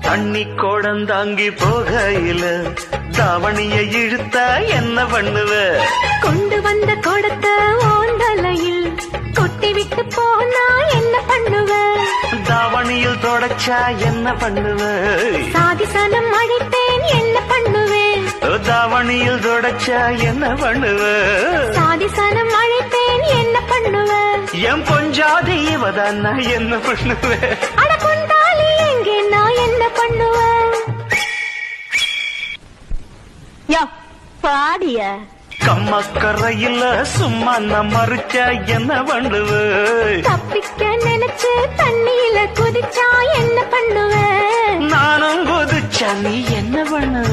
தண்ணி கோடந்தாங்கி போகையில தாவணிய இழுத்த என்ன பண்ணுவ? கொண்டு வந்த கொடத்த ஓந்தலையில் கொட்டி விட்டு போனா என்ன பண்ணுவ? தாவணியில் தொடச்சா என்ன பண்ணுவ? சாதிசனம் அழைப்பேன் என்ன பண்ணுவேன்? தாவணியில் தொடச்சா என்ன பண்ணுவ? சாதிசனம் அழைப்பேன் என்ன பண்ணுவ? என் பொஞ்சாதி இவதான் நான் என்ன பண்ணுவேன்? அட கொண்டாலி எங்கே நான் என்ன பண்ணுவேன்? யோ பாடிய கம்மக்கரையில சும்மா நான் மறுச்சா என்ன பண்ணுவ? தப்பிக்க நினைச்சு தண்ணியில குதிச்சா என்ன பண்ணுவ? நானும் குதிச்சா நீ என்ன பண்ணுவ?